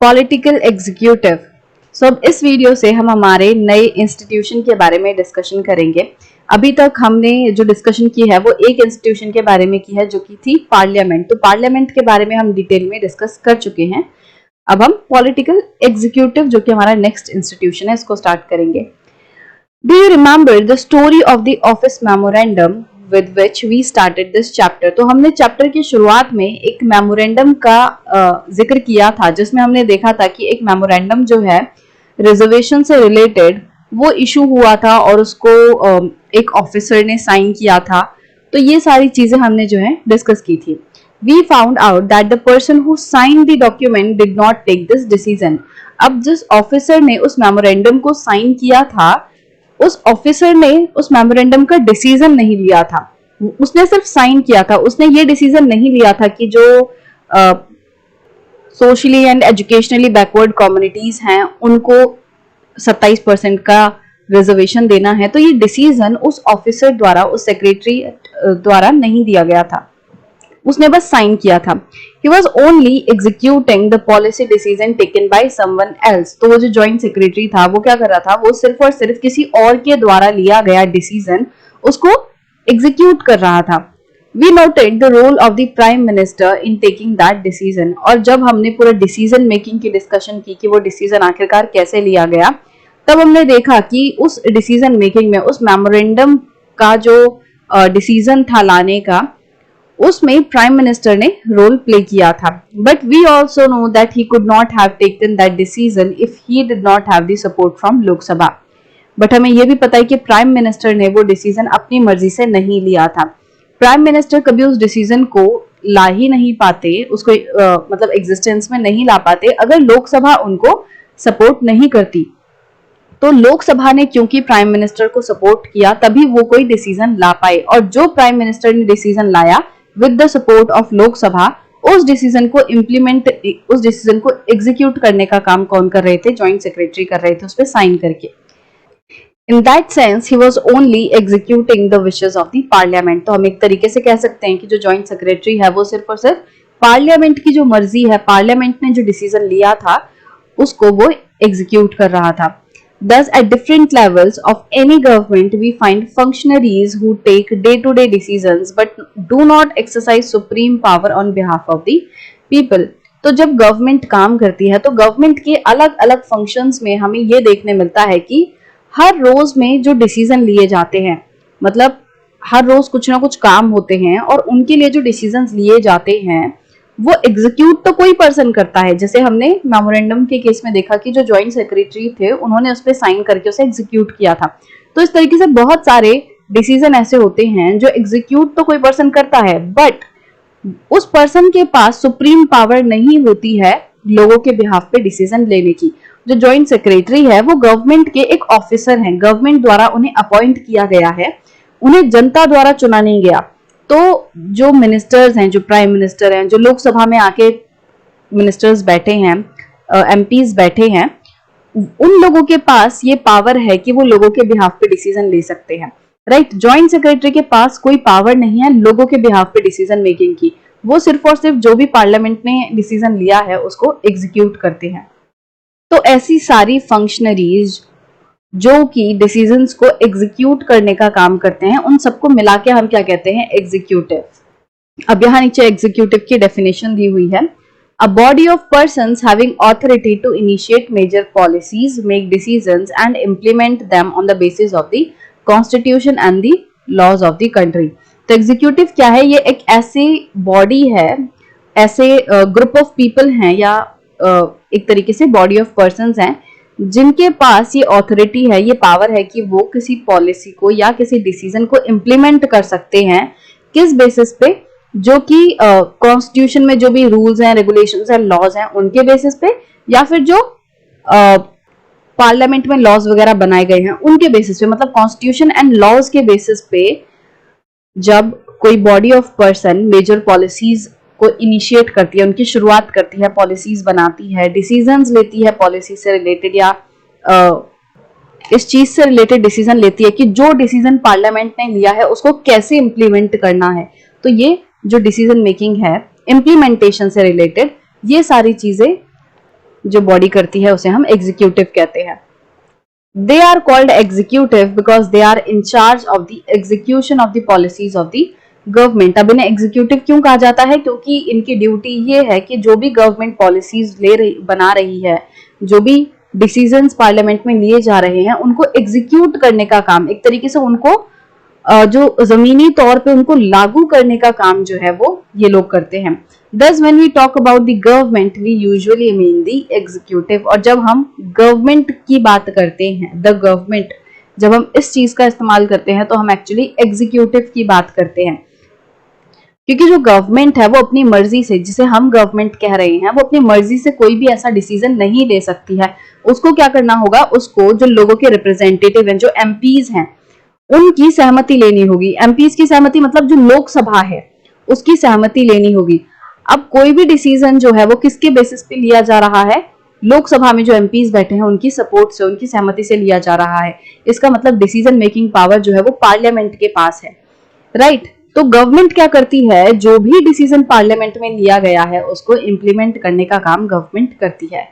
Political executive. सो अब इस video से हम हमारे नए इंस्टीट्यूशन के बारे में डिस्कशन करेंगे। अभी तक हमने जो डिस्कशन की है वो एक इंस्टीट्यूशन के बारे में की है जो कि थी पार्लियामेंट। तो पार्लियामेंट के बारे में हम डिटेल में डिस्कस कर चुके हैं। अब हम पॉलिटिकल एग्जीक्यूटिव जो कि हमारा नेक्स्ट इंस्टीट्यूशन है इसको स्टार्ट करेंगे। Do you remember the story of the office memorandum with which we started this chapter? तो हमने चैप्टर की शुरुआत में एक मेमोरेंडम का जिक्र किया था जिसमें हमने देखा था कि एक मेमोरेंडम जो है रिजर्वेशन से रिलेटेड वो इशू हुआ था और उसको एक ऑफिसर ने साइन किया था। तो ये सारी चीजें हमने जो है डिस्कस की थी। We found out that the person who signed the document did not take this decision. अब जिस ऑफिसर ने उस मेमोरेंडम को साइन किया था उस ऑफिसर ने उस मेमोरेंडम का डिसीजन नहीं लिया था, उसने सिर्फ साइन किया था। उसने ये डिसीजन नहीं लिया था कि जो socially and educationally backward communities हैं उनको 27% का रिजर्वेशन देना है। तो ये डिसीजन उस ऑफिसर द्वारा, उस सेक्रेटरी द्वारा नहीं दिया गया था, उसने बस साइन किया था। He was only executing the policy decision taken by someone else. तो वो जो जॉइंट सेक्रेटरी था वो क्या कर रहा था, वो सिर्फ और सिर्फ किसी और के द्वारा लिया गया डिसीजन उसको एग्जीक्यूट कर रहा था। We noted the role of the prime minister in taking that decision. और जब हमने पूरा डिसीजन मेकिंग की डिस्कशन की कि वो डिसीजन आखिरकार कैसे लिया गया, तब हमने देखा कि उस डिसीजन मेकिंग में उस मेमोरेंडम का जो डिसीजन था लाने का, उसमें प्राइम मिनिस्टर ने रोल प्ले किया था। But we also know that he could not have taken that decision if he did not have the support from Lok Sabha. But हमें यह भी पता है कि प्राइम मिनिस्टर ने वो डिसीजन अपनी मर्जी से नहीं लिया था। प्राइम मिनिस्टर कभी उस डिसीजन को ला ही नहीं पाते, उसको मतलब एग्जिस्टेंस में नहीं ला पाते अगर लोकसभा उनको सपोर्ट नहीं करती। तो लोकसभा ने क्योंकि प्राइम मिनिस्टर को सपोर्ट किया तभी वो कोई डिसीजन ला पाए, और जो प्राइम मिनिस्टर ने डिसीजन लाया with the support of Lok Sabha, उस डिसीजन को एग्जीक्यूट करने का काम कौन कर रहे थे? जॉइंट सेक्रेटरी कर रहे थे, उस पर साइन करके। In that sense he was only executing the wishes of the parliament. तो हम एक तरीके से कह सकते हैं कि जो जॉइंट सेक्रेटरी है वो सिर्फ और सिर्फ पार्लियामेंट की जो मर्जी है, पार्लियामेंट ने जो डिसीजन लिया था उसको वो एग्जीक्यूट कर रहा था। Thus, at different levels of any government, we find functionaries who take day-to-day decisions but do not exercise supreme power on behalf of the people. तो जब गवर्नमेंट काम करती है तो गवर्नमेंट के अलग अलग फंक्शंस में हमें ये देखने मिलता है कि हर रोज में जो डिसीजन लिए जाते हैं, मतलब हर रोज कुछ ना कुछ काम होते हैं और उनके लिए जो डिसीजंस लिए जाते हैं वो एग्जीक्यूट तो कोई पर्सन करता है। जैसे हमने मेमोरेंडम के केस में देखा कि जो जॉइंट सेक्रेटरी थे उन्होंने उस पर साइन करके उसे एग्जीक्यूट किया था। तो इस तरीके से बहुत सारे डिसीजन ऐसे होते हैं जो एग्जीक्यूट तो कोई पर्सन करता है बट उस पर्सन के पास सुप्रीम पावर नहीं होती है लोगों के बिहाफ पे डिसीजन लेने की। जो जॉइंट सेक्रेटरी है वो गवर्नमेंट के एक ऑफिसर हैं, गवर्नमेंट द्वारा उन्हें अपॉइंट किया गया है, उन्हें जनता द्वारा चुना नहीं गया। तो जो मिनिस्टर्स हैं, जो प्राइम मिनिस्टर हैं, जो लोकसभा में आके मिनिस्टर्स बैठे हैं, एमपीज बैठे हैं, उन लोगों के पास ये पावर है कि वो लोगों के बिहाफ पे डिसीजन ले सकते हैं। राइट, जॉइंट सेक्रेटरी के पास कोई पावर नहीं है लोगों के बिहाफ पे डिसीजन मेकिंग की। वो सिर्फ और सिर्फ जो भी पार्लियामेंट ने डिसीजन लिया है उसको एग्जीक्यूट करते हैं। तो ऐसी सारी फंक्शनरीज जो कि डिसीजंस को एग्जीक्यूट करने का काम करते हैं उन सबको मिला के हम क्या कहते हैं? एग्जीक्यूटिव। अब यहाँ नीचे एग्जीक्यूटिव की डेफिनेशन दी हुई है। A body of persons having authority to initiate major policies, make decisions and implement them on the basis of the constitution and the laws of the country. तो एग्जीक्यूटिव क्या है? ये एक ऐसी बॉडी है, ऐसे ग्रुप ऑफ पीपल हैं या एक तरीके से बॉडी ऑफ पर्सन्स हैं जिनके पास ये ऑथोरिटी है, ये पावर है कि वो किसी पॉलिसी को या किसी डिसीजन को इम्प्लीमेंट कर सकते हैं। किस बेसिस पे? जो कि कॉन्स्टिट्यूशन में जो भी रूल्स हैं, रेगुलेशंस हैं, लॉज हैं उनके बेसिस पे, या फिर जो पार्लियामेंट में लॉज वगैरह बनाए गए हैं उनके बेसिस पे, मतलब कॉन्स्टिट्यूशन एंड लॉज के बेसिस पे जब कोई body of person major policies को इनिशिएट करती है, उनकी शुरुआत करती है, पॉलिसीज बनाती है, डिसीजंस लेती है पॉलिसी से रिलेटेड या इस चीज से रिलेटेड डिसीजन लेती है कि जो डिसीजन पार्लियामेंट ने लिया है उसको कैसे इंप्लीमेंट करना है। तो ये जो डिसीजन मेकिंग है इम्प्लीमेंटेशन से रिलेटेड, ये सारी चीजें जो बॉडी करती है उसे हम एग्जीक्यूटिव कहते हैं। They are called executive because they are in charge of the execution of the policies of the government. अब इन्हें एग्जीक्यूटिव क्यों कहा जाता है? क्योंकि इनकी ड्यूटी ये है कि जो भी गवर्नमेंट पॉलिसीज बना रही है, जो भी डिसीजंस पार्लियामेंट में लिए जा रहे हैं, उनको एग्जीक्यूट करने का काम, एक तरीके से उनको जो जमीनी तौर पे उनको लागू करने का काम जो है वो ये लोग करते हैं। Thus, when we talk about the government, we usually mean the executive। और जब हम गवर्नमेंट की बात करते हैं, द गवर्नमेंट, जब हम इस चीज का इस्तेमाल करते हैं तो हम एक्चुअली एग्जीक्यूटिव की बात करते हैं। क्योंकि जो गवर्नमेंट है वो अपनी मर्जी से, जिसे हम गवर्नमेंट कह रहे हैं, वो अपनी मर्जी से कोई भी ऐसा डिसीजन नहीं ले सकती है। उसको क्या करना होगा? उसको जो लोगों के रिप्रेजेंटेटिव हैं, जो एमपीज हैं, उनकी सहमति लेनी होगी। एमपीज की सहमति मतलब जो लोकसभा है उसकी सहमति लेनी होगी। अब कोई भी डिसीजन जो है वो किसके बेसिस पे लिया जा रहा है? लोकसभा में जो एमपीज बैठे हैं उनकी सपोर्ट से, उनकी सहमति से लिया जा रहा है। इसका मतलब डिसीजन मेकिंग पावर जो है वो पार्लियामेंट के पास है, राइट। तो गवर्नमेंट क्या करती है? जो भी डिसीजन पार्लियामेंट में लिया गया है उसको इंप्लीमेंट करने का काम गवर्नमेंट करती है।